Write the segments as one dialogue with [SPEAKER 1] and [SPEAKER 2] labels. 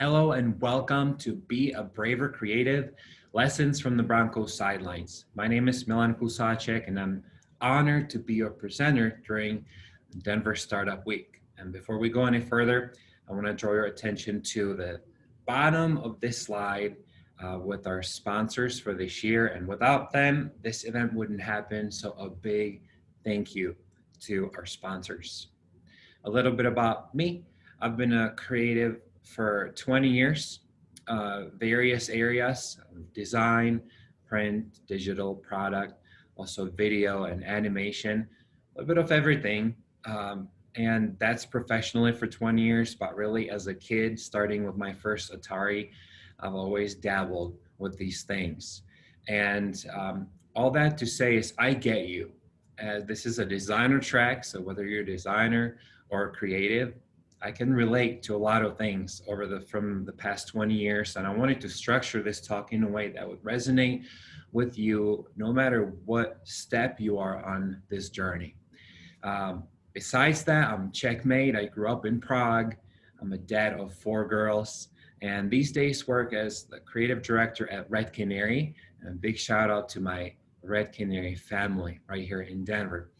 [SPEAKER 1] Hello and welcome to Be a Braver Creative, Lessons from the Broncos Sidelines. My name is Milan Klusacek and I'm honored to be your presenter during Denver Startup Week. And before we go any further, I want to draw your attention to the bottom of this slide with our sponsors for this year. And without them, this event wouldn't happen. So a big thank you to our sponsors. A little bit about me. I've been a creative for 20 years, various areas, design, print, digital product, also video and animation, a little bit of everything. And that's professionally for 20 years, but really as a kid, starting with my first Atari, I've always dabbled with these things. And all that to say is I get you. This is a designer track, so whether you're a designer or creative, I can relate to a lot of things from the past 20 years, and I wanted to structure this talk in a way that would resonate with you no matter what step you are on this journey. Besides that, I'm checkmate. I grew up in Prague. I'm a dad of 4 girls, and these days work as the creative director at Red Canary. And a big shout out to my Red Canary family right here in Denver.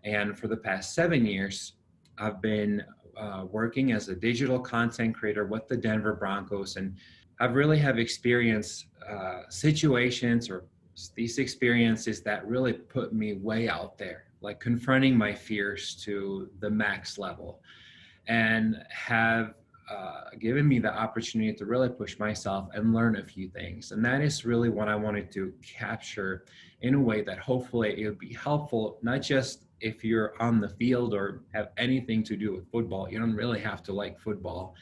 [SPEAKER 1] And for the past 7 years, I've been working as a digital content creator with the Denver Broncos, and I've really have experienced situations or these experiences that really put me way out there, like confronting my fears to the max level, and have given me the opportunity to really push myself and learn a few things. And that is really what I wanted to capture in a way that hopefully it would be helpful, not just if you're on the field or have anything to do with football. You don't really have to like football,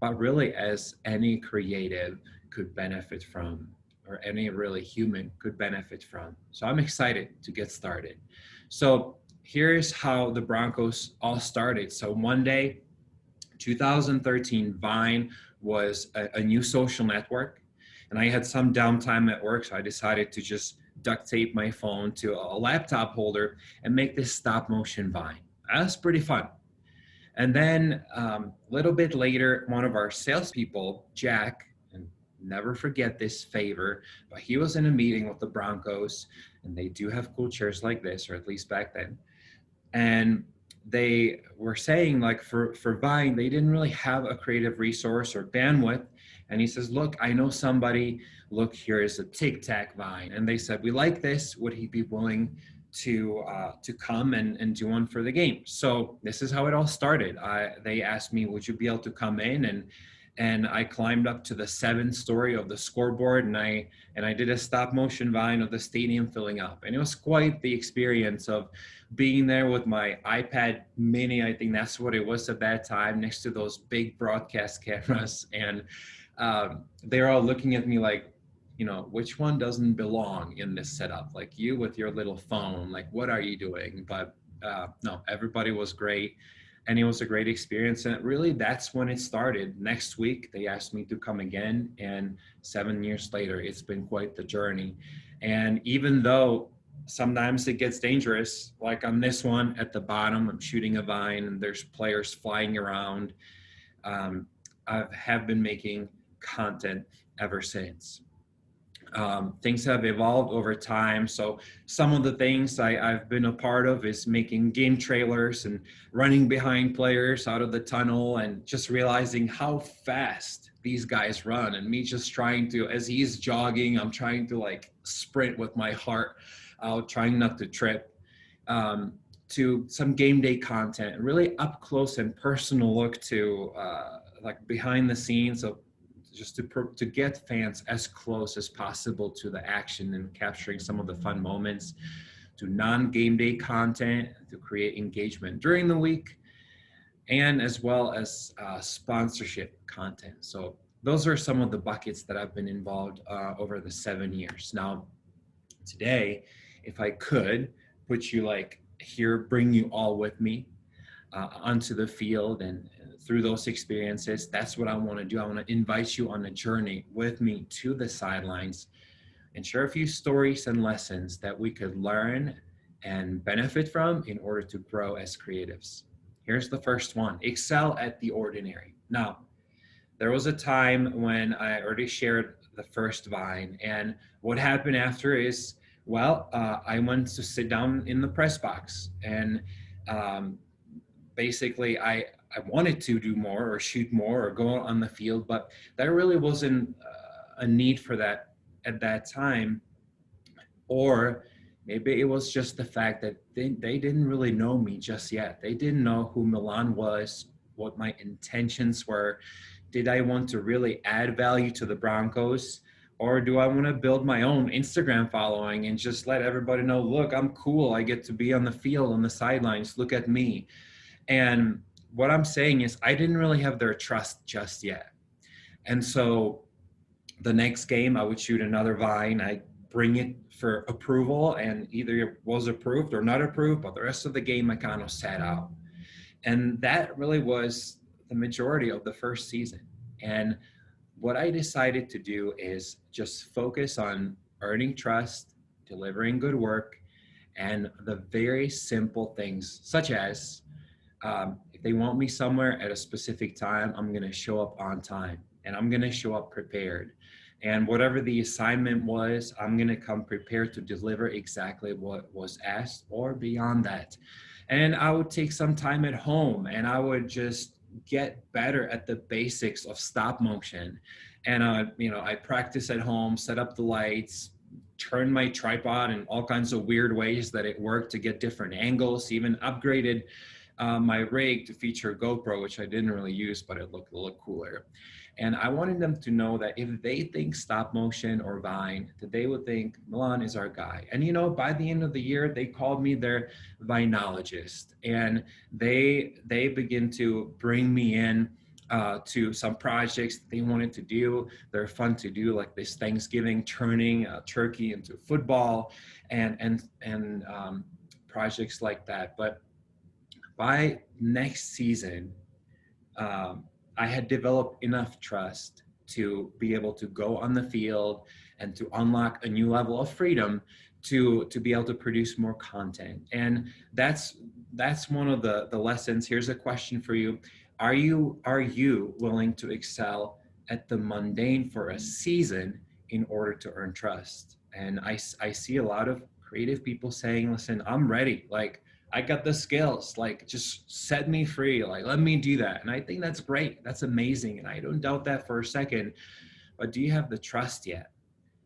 [SPEAKER 1] but really as any creative could benefit from, or any really human could benefit from. So I'm excited to get started. So here's how the Broncos all started. So one day, 2013, Vine was a new social network, and I had some downtime at work, so I decided to just duct tape my phone to a laptop holder and make this stop motion Vine. That was pretty fun. And then a little bit later, one of our salespeople, Jack, and never forget this favor, but he was in a meeting with the Broncos, and they do have cool chairs like this, or at least back then. And they were saying, like, for Vine, they didn't really have a creative resource or bandwidth. And he says, look, I know somebody, look, here is a Tic Tac Vine. And they said, we like this. Would he be willing to come and do one for the game? So this is how it all started. They asked me, would you be able to come in? And I climbed up to the 7th story of the scoreboard, and I did a stop motion Vine of the stadium filling up. And it was quite the experience of being there with my iPad mini. I think that's what it was at that time, next to those big broadcast cameras. And they're all looking at me like, which one doesn't belong in this setup? Like, you with your little phone, like, what are you doing? But no, everybody was great. And it was a great experience. And really, that's when it started. Next week, they asked me to come again. And 7 years later, it's been quite the journey. And even though sometimes it gets dangerous, like on this one at the bottom, I'm shooting a Vine and there's players flying around. I have been making content ever since. Things have evolved over time. So some of the things I've been a part of is making game trailers and running behind players out of the tunnel and just realizing how fast these guys run, and me just trying to, as he's jogging, I'm trying to like sprint with my heart out, trying not to trip, to some game day content, really up close and personal look to like behind the scenes of just to get fans as close as possible to the action and capturing some of the fun moments, to non-game day content to create engagement during the week, and as well as sponsorship content. So those are some of the buckets that I've been involved over the 7 years. Now, today, if I could put you like here, bring you all with me onto the field and through those experiences, that's what I want to do. I want to invite you on a journey with me to the sidelines and share a few stories and lessons that we could learn and benefit from in order to grow as creatives. Here's the first one: excel at the ordinary. Now, there was a time when I already shared the first vine, and what happened after is, well, I went to sit down in the press box, and um, basically I wanted to do more or shoot more or go on the field, but there really wasn't a need for that at that time. Or maybe it was just the fact that they didn't really know me just yet. They didn't know who Milan was, what my intentions were. Did I want to really add value to the Broncos? Or do I want to build my own Instagram following and just let everybody know, look, I'm cool. I get to be on the field, on the sidelines. Look at me. And what I'm saying is, I didn't really have their trust just yet. And so the next game, I would shoot another vine. I bring it for approval, and either it was approved or not approved, but the rest of the game I kind of sat out. And that really was the majority of the first season. And what I decided to do is just focus on earning trust, delivering good work, and the very simple things, such as if they want me somewhere at a specific time, I'm going to show up on time, and I'm going to show up prepared. And whatever the assignment was, I'm going to come prepared to deliver exactly what was asked or beyond that. And I would take some time at home, and I would just get better at the basics of stop motion. And I practice at home, set up the lights, turn my tripod in all kinds of weird ways that it worked to get different angles, even upgraded my rig to feature GoPro, which I didn't really use, but it looked cooler. And I wanted them to know that if they think stop motion or Vine, that they would think Milan is our guy. And by the end of the year, they called me their Vinologist, and they begin to bring me in to some projects that they wanted to do. They're fun to do, like this Thanksgiving turning turkey into football, and projects like that. But by next season, I had developed enough trust to be able to go on the field and to unlock a new level of freedom to be able to produce more content. And that's one of the lessons. Here's a question for you. Are you willing to excel at the mundane for a season in order to earn trust? And I see a lot of creative people saying, listen, I'm ready. Like, I got the skills, like just set me free, like let me do that. And I think that's great. That's amazing. And I don't doubt that for a second. But do you have the trust yet?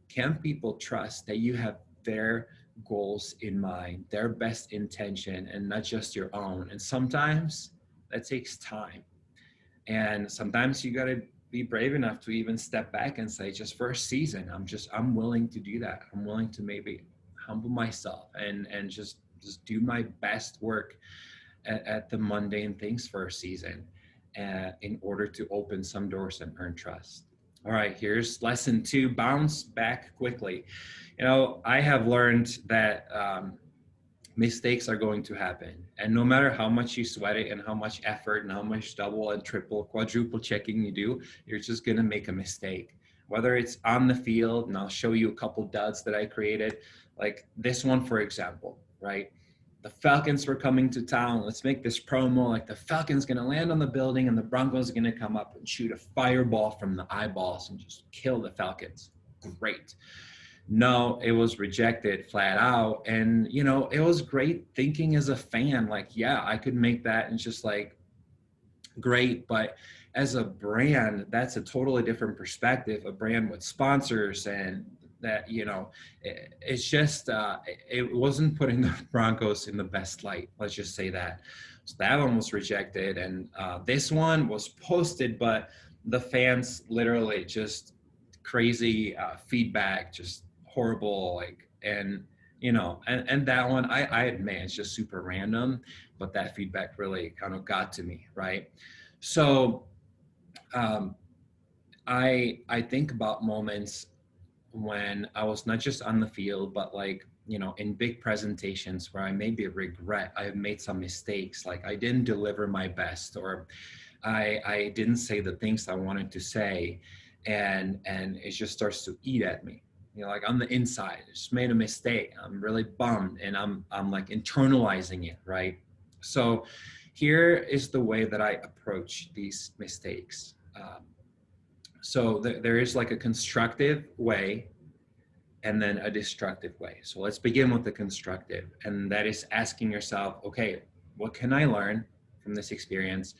[SPEAKER 1] Can people trust that you have their goals in mind, their best intention, and not just your own? And sometimes that takes time. And sometimes you got to be brave enough to even step back and say, just for a season, I'm willing to do that. I'm willing to maybe humble myself and just do my best work at the mundane things for a season in order to open some doors and earn trust. All right, here's lesson 2, bounce back quickly. I have learned that mistakes are going to happen. And no matter how much you sweat it and how much effort and how much double and triple, quadruple checking you do, you're just going to make a mistake. Whether it's on the field, and I'll show you a couple duds that I created, like this one, for example, right? The Falcons were coming to town. Let's make this promo like the Falcons going to land on the building and the Broncos are going to come up and shoot a fireball from the eyeballs and just kill the Falcons. Great. No, it was rejected flat out. And, it was great thinking as a fan, like, yeah, I could make that and just like, great. But as a brand, that's a totally different perspective, a brand with sponsors and that, it's just, it wasn't putting the Broncos in the best light. Let's just say that. So that one was rejected. And this one was posted, but the fans literally just crazy feedback, just horrible, like, and that one, I admit it's just super random, but that feedback really kind of got to me, right? So I think about moments when I was not just on the field, but like, in big presentations where I maybe regret I have made some mistakes, like I didn't deliver my best, or I didn't say the things I wanted to say, and it just starts to eat at me. Like on the inside, I just made a mistake. I'm really bummed, and I'm like internalizing it, right? So here is the way that I approach these mistakes. So there is like a constructive way and then a destructive way. So let's begin with the constructive. And that is asking yourself, okay, what can I learn from this experience?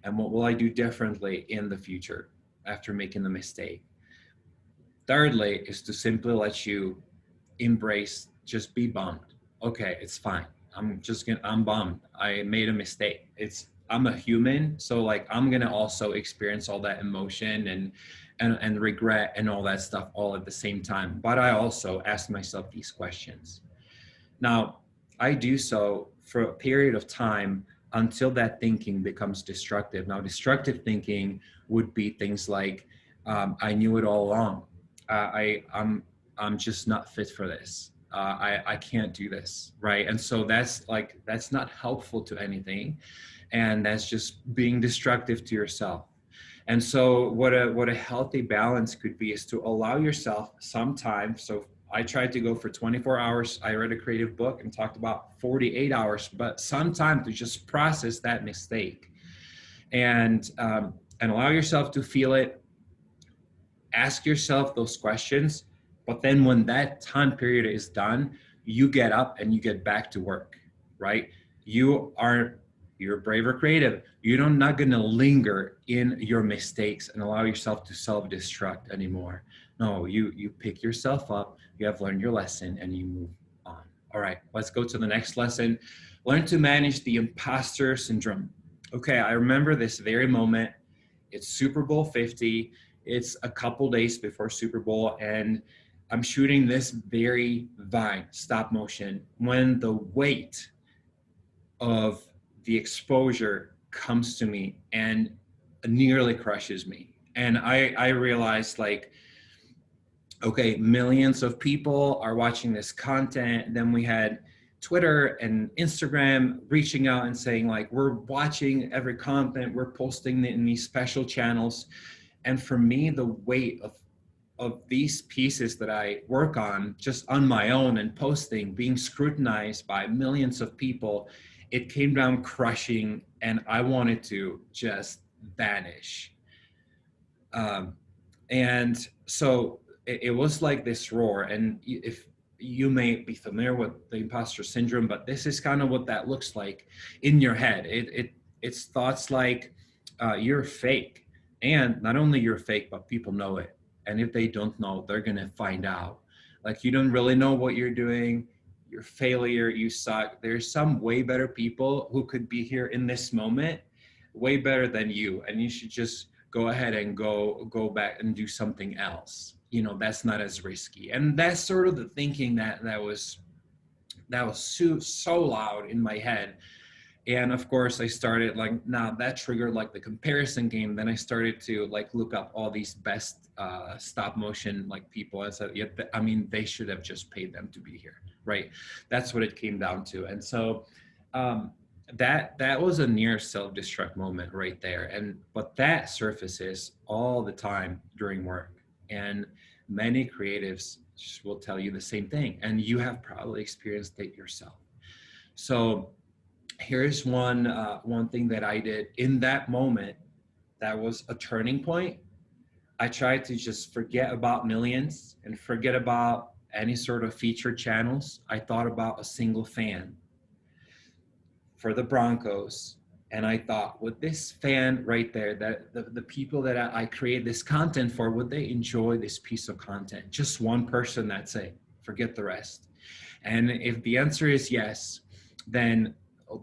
[SPEAKER 1] And what will I do differently in the future after making the mistake? Thirdly, is to simply let you embrace, just be bummed. Okay, it's fine. I'm bummed. I made a mistake. I'm a human. So like, I'm going to also experience all that emotion and regret and all that stuff all at the same time. But I also ask myself these questions. Now, I do so for a period of time until that thinking becomes destructive. Now, destructive thinking would be things like, I knew it all along. I'm just not fit for this. I can't do this, right? And so that's not helpful to anything, and that's just being destructive to yourself. And so what a healthy balance could be is to allow yourself some time. So I tried to go for 24 hours. I read a creative book and talked about 48 hours, but some time to just process that mistake and allow yourself to feel it. Ask yourself those questions. But then when that time period is done, you get up and you get back to work, right? You're brave or creative. You're not going to linger in your mistakes and allow yourself to self-destruct anymore. No, you pick yourself up, you have learned your lesson, and you move on. All right, let's go to the next lesson. Learn to manage the imposter syndrome. Okay, I remember this very moment. It's Super Bowl 50. It's a couple days before Super Bowl, and I'm shooting this very Vine stop motion when the weight of the exposure comes to me and nearly crushes me. And I realized, like, okay, millions of people are watching this content. Then we had Twitter and Instagram reaching out and saying, like, we're watching every content, we're posting in these special channels. And for me, the weight of these pieces that I work on just on my own and posting, being scrutinized by millions of people, it came down crushing, and I wanted to just vanish. And so it was like this roar. And if you may be familiar with the imposter syndrome, but this is kind of what that looks like in your head. It's thoughts like you're fake, and not only you're fake, but people know it. And if they don't know, they're going to find out. Like, you don't really know what you're doing. You're a failure. You suck. There's some way better people who could be here in this moment, way better than you. And you should just go ahead and go back and do something else. You know, that's not as risky. And that's sort of the thinking that was so loud in my head. And of course I started, like, now that triggered like the comparison game. Then I started to like look up all these best stop motion like people. I said, yeah, I mean, they should have just paid them to be here, right? That's what it came down to. And so that was a near self-destruct moment right there. But that surfaces all the time during work, and many creatives will tell you the same thing, and you have probably experienced it yourself. So here's one thing that I did in that moment that was a turning point. I tried to just forget about millions and forget about any sort of featured channels. I thought about a single fan for the Broncos. And I thought, would this fan right there, that the people that I create this content for, would they enjoy this piece of content? Just one person, that's it. Forget the rest. And if the answer is yes, then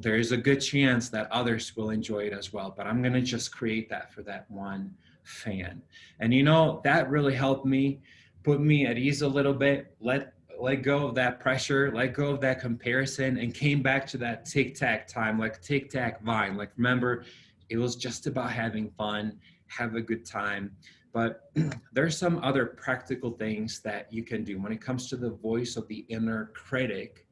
[SPEAKER 1] there is a good chance that others will enjoy it as well. But I'm going to just create that for that one fan. And you know, that really helped me, put me at ease a little bit, let go of that pressure, let go of that comparison, and came back to that tic-tac time, like tic-tac Vine. Like, remember, it was just about having fun, have a good time. But there's some other practical things that you can do when it comes to the voice of the inner critic.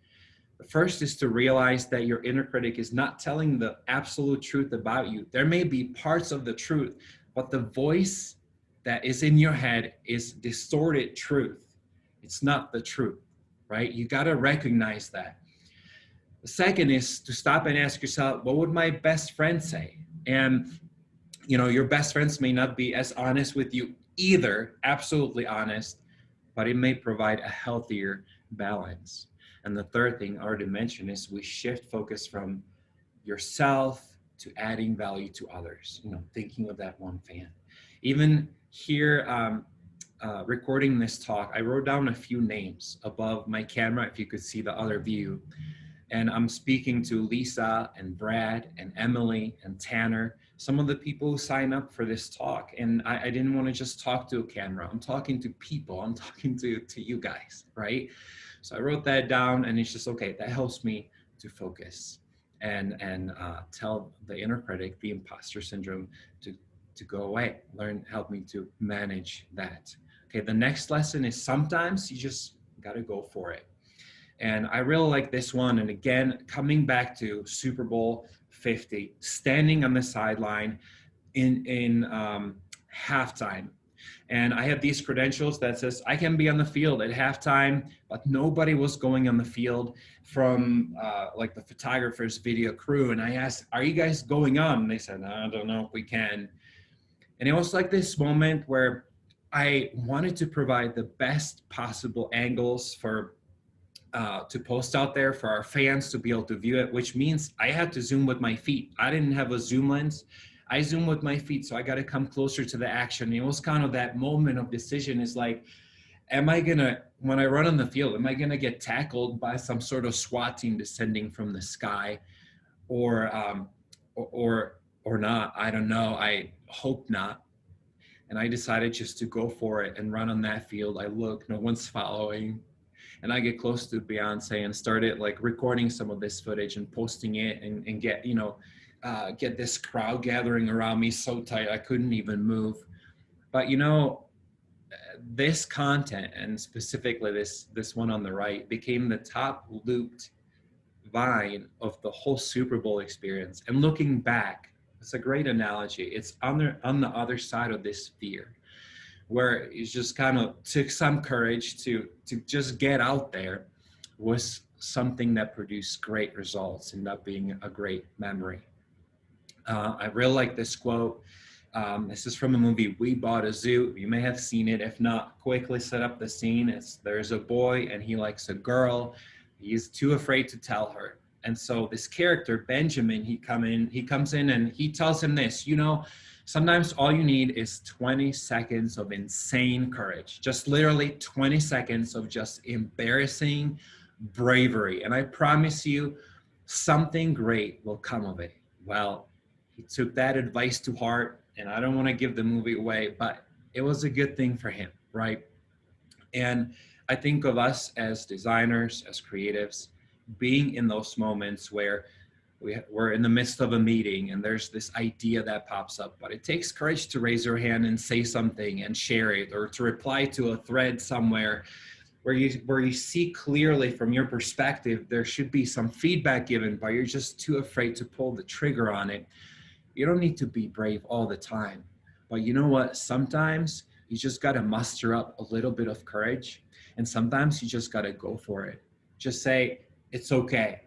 [SPEAKER 1] The first is to realize that your inner critic is not telling the absolute truth about you. There may be parts of the truth, but the voice that is in your head is distorted truth. It's not the truth, right? You got to recognize that. The second is to stop and ask yourself, what would my best friend say? And, you know, your best friends may not be as honest with you either absolutely honest, but it may provide a healthier balance. And the third thing I already mentioned is we shift focus from yourself to adding value to others, thinking of that one fan. Even here, recording this talk, I wrote down a few names above my camera, if you could see the other view. And I'm speaking to Lisa and Brad and Emily and Tanner, some of the people who sign up for this talk. And I didn't want to just talk to a camera. I'm talking to people. I'm talking to you guys, right? So I wrote that down, and it's just, okay, that helps me to focus and tell the inner critic, the imposter syndrome, to go away. Help me to manage that. Okay, the next lesson is sometimes you just got to go for it. And I really like this one. And again, coming back to Super Bowl 50, standing on the sideline in halftime. And I have these credentials that says I can be on the field at halftime, but nobody was going on the field from like the photographer's video crew. And I asked, are you guys going on? And they said, I don't know if we can. And it was like this moment where I wanted to provide the best possible angles for to post out there for our fans to be able to view it, which means I had to zoom with my feet. I didn't have a zoom lens. I zoom with my feet, so I got to come closer to the action. It was kind of that moment of decision is like, am I gonna, when I run on the field, am I gonna get tackled by some sort of SWAT team descending from the sky, or not? I don't know. I hope not. And I decided just to go for it and run on that field. I look, no one's following. And I get close to Beyonce and started like recording some of this footage and posting it and get, get this crowd gathering around me so tight I couldn't even move. But this content, and specifically this one on the right, became the top looped vine of the whole Super Bowl experience. And looking back, it's a great analogy. It's on the other side of this fear, where it just kind of took some courage to just get out there, was something that produced great results, ended up being a great memory. I really like this quote. This is from the movie We Bought a Zoo. You may have seen it. If not, quickly set up the scene. There's a boy and he likes a girl. He's too afraid to tell her. And so this character, Benjamin, he comes in and he tells him this, sometimes all you need is 20 seconds of insane courage, just literally 20 seconds of just embarrassing bravery. And I promise you, something great will come of it. Well, he took that advice to heart, and I don't want to give the movie away, but it was a good thing for him, right? And I think of us as designers, as creatives, being in those moments where we're in the midst of a meeting and there's this idea that pops up, but it takes courage to raise your hand and say something and share it, or to reply to a thread somewhere where you see clearly from your perspective there should be some feedback given, but you're just too afraid to pull the trigger on it. You don't need to be brave all the time, but you know what? Sometimes you just got to muster up a little bit of courage, and sometimes you just got to go for it. Just say, it's okay.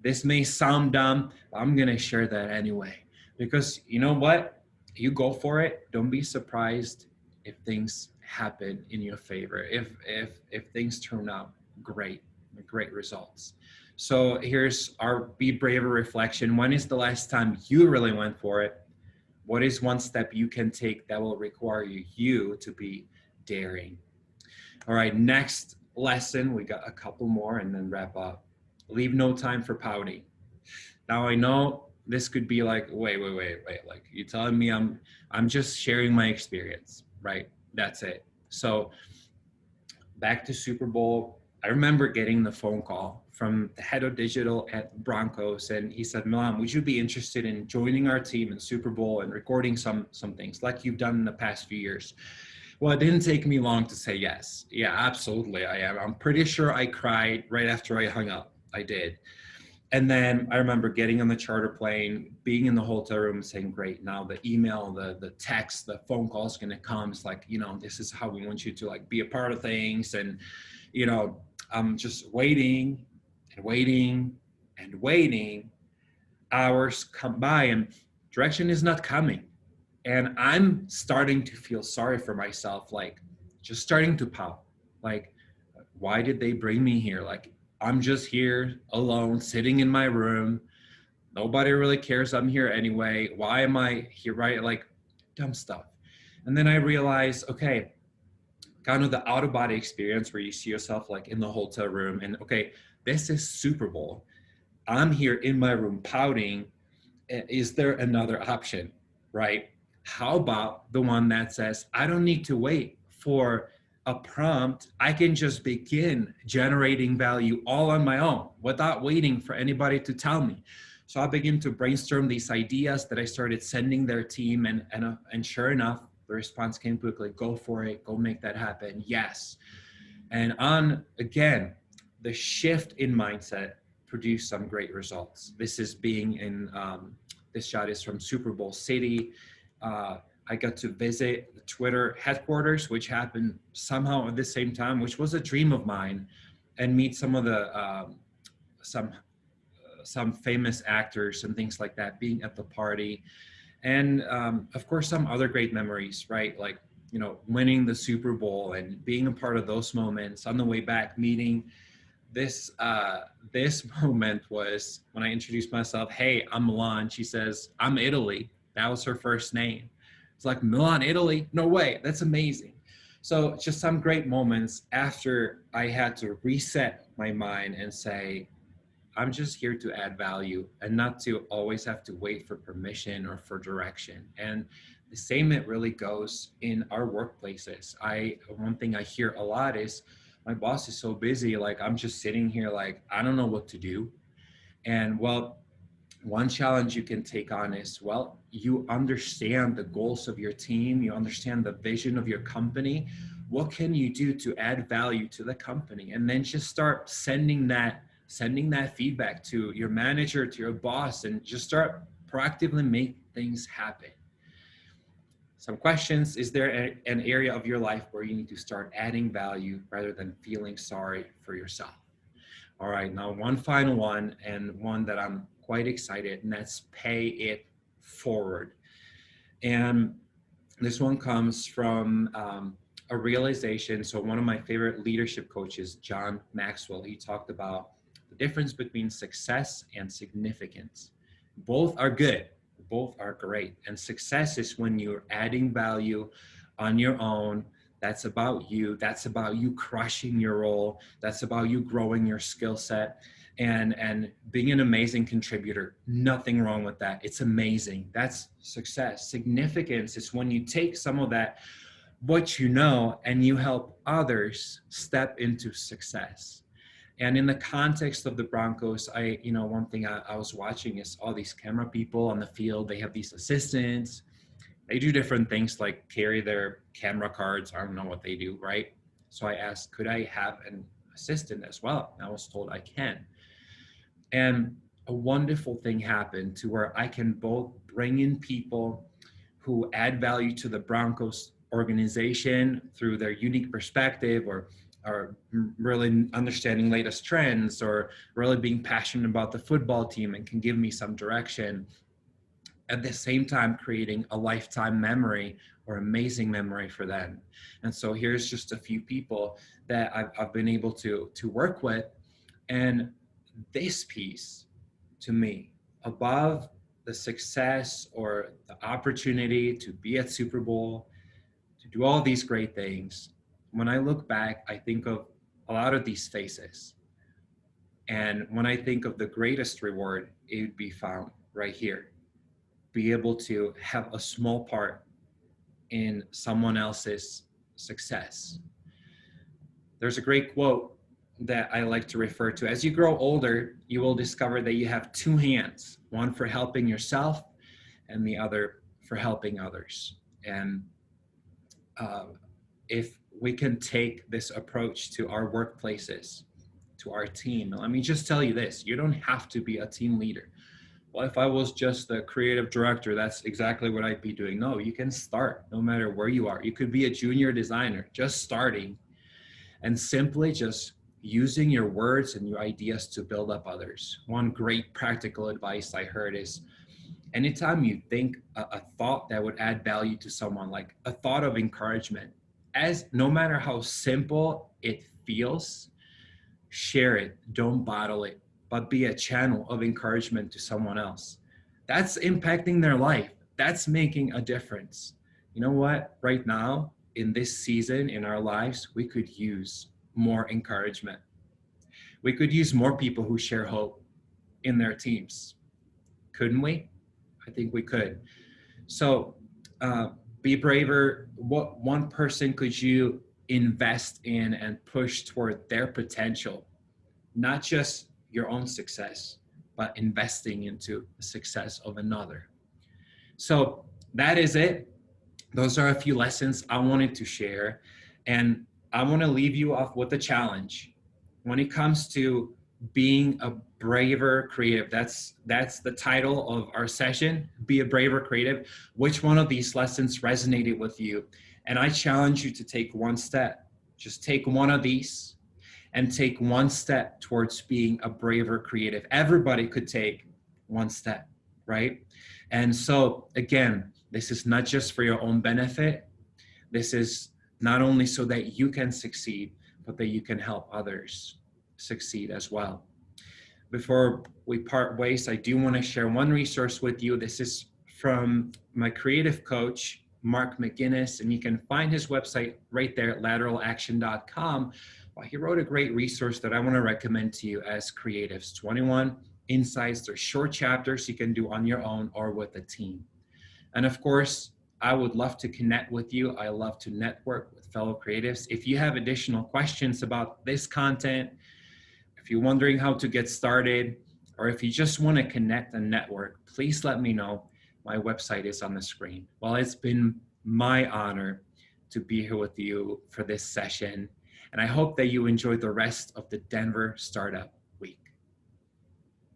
[SPEAKER 1] This may sound dumb, but I'm going to share that anyway. Because you know what? You go for it. Don't be surprised if things happen in your favor. If things turn out great results. So here's our Be Braver reflection. When is the last time you really went for it? What is one step you can take that will require you to be daring? All right, next lesson. We got a couple more and then wrap up. Leave no time for pouty. Now I know this could be like, wait. Like, you telling me I'm just sharing my experience, right? That's it. So back to Super Bowl. I remember getting the phone call from the head of digital at Broncos, and he said, Milan, would you be interested in joining our team in Super Bowl and recording some things like you've done in the past few years? Well, it didn't take me long to say yes. Yeah, absolutely, I am. I'm pretty sure I cried right after I hung up. I did. And then I remember getting on the charter plane, being in the hotel room, saying, great, now the email, the text, the phone call is going to come. It's like, this is how we want you to like be a part of things. And, I'm just waiting and waiting and waiting. Hours come by and direction is not coming. And I'm starting to feel sorry for myself, like just starting to pout. Like, why did they bring me here? Like, I'm just here alone, sitting in my room. Nobody really cares I'm here anyway. Why am I here? Right? Like, dumb stuff. And then I realized, okay, kind of the out of body experience where you see yourself like in the hotel room and, okay, this is Super Bowl. I'm here in my room pouting. Is there another option? Right? How about the one that says, I don't need to wait for a prompt. I can just begin generating value all on my own without waiting for anybody to tell me. So I began to brainstorm these ideas that I started sending their team, and sure enough, the response came quickly. Go for it. Go make that happen. Yes. And on again, the shift in mindset produced some great results. This is being in this shot is from Super Bowl City. I got to visit the Twitter headquarters, which happened somehow at the same time, which was a dream of mine, and meet some of the some famous actors and things like that, being at the party. And of course, some other great memories, right? Like, you know, winning the Super Bowl and being a part of those moments. On the way back, meeting this moment was when I introduced myself. Hey, I'm Milan. She says, I'm Italy. That was her first name. It's like, Milan, Italy? No way. That's amazing. So just some great moments after I had to reset my mind and say, I'm just here to add value and not to always have to wait for permission or for direction. And the same it really goes in our workplaces. One thing I hear a lot is, my boss is so busy, like I'm just sitting here like I don't know what to do. And well, one challenge you can take on is, well, you understand the goals of your team, you understand the vision of your company. What can you do to add value to the company? And then just start sending that feedback to your manager, to your boss, and just start proactively make things happen. Some questions: is there an area of your life where you need to start adding value rather than feeling sorry for yourself? All right, now one final one, and one that I'm quite excited, and that's pay it forward. And this one comes from a realization. So one of my favorite leadership coaches, John Maxwell, he talked about the difference between success and significance. Both are good, both are great. And success is when you're adding value on your own. That's about you. That's about you crushing your role. That's about you growing your skill set and being an amazing contributor. Nothing wrong with that. It's amazing. That's success. Significance is when you take some of that, what you know, and you help others step into success. And in the context of the Broncos, one thing I was watching is all these camera people on the field. They have these assistants. They do different things like carry their camera cards. I don't know what they do, right? So I asked, could I have an assistant as well? And I was told I can. And a wonderful thing happened to where I can both bring in people who add value to the Broncos organization through their unique perspective, or really understanding latest trends, or really being passionate about the football team and can give me some direction, at the same time creating a lifetime memory or amazing memory for them. And so here's just a few people that I've been able to work with. And this piece, to me, above the success or the opportunity to be at Super Bowl, to do all these great things, when I look back, I think of a lot of these faces. And when I think of the greatest reward, it would be found right here. Be able to have a small part in someone else's success. There's a great quote that I like to refer to. As you grow older, you will discover that you have two hands, one for helping yourself and the other for helping others. And if we can take this approach to our workplaces, to our team, let me just tell you this: you don't have to be a team leader. Well, if I was just the creative director, that's exactly what I'd be doing. No, you can start no matter where you are. You could be a junior designer, just starting, and simply just using your words and your ideas to build up others. One great practical advice I heard is, Anytime you think a thought that would add value to someone, like a thought of encouragement, as no matter how simple it feels, share it, don't bottle it, but be a channel of encouragement to someone else. That's impacting their life. That's making a difference. You know what? Right now, in this season in our lives, we could use more encouragement. We could use more people who share hope in their teams. Couldn't we? I think we could. So be braver. What one person could you invest in and push toward their potential? Not just your own success, but investing into the success of another. So that is it. Those are a few lessons I wanted to share. And I want to leave you off with a challenge. When it comes to being a braver creative, that's the title of our session, Be a Braver Creative. Which one of these lessons resonated with you? And I challenge you to take one step. Just take one of these and take one step towards being a braver creative. Everybody could take one step, right? And so again, this is not just for your own benefit. This is not only so that you can succeed, but that you can help others succeed as well. Before we part ways, I do want to share one resource with you. This is from my creative coach, Mark McGinnis, and you can find his website right there at lateralaction.com. Well, he wrote a great resource that I want to recommend to you as creatives. 21 insights. They're short chapters you can do on your own or with a team. And of course, I would love to connect with you. I love to network with fellow creatives. If you have additional questions about this content, if you're wondering how to get started, or if you just want to connect and network, please let me know. My website is on the screen. Well, it's been my honor to be here with you for this session. And I hope that you enjoy the rest of the Denver Startup.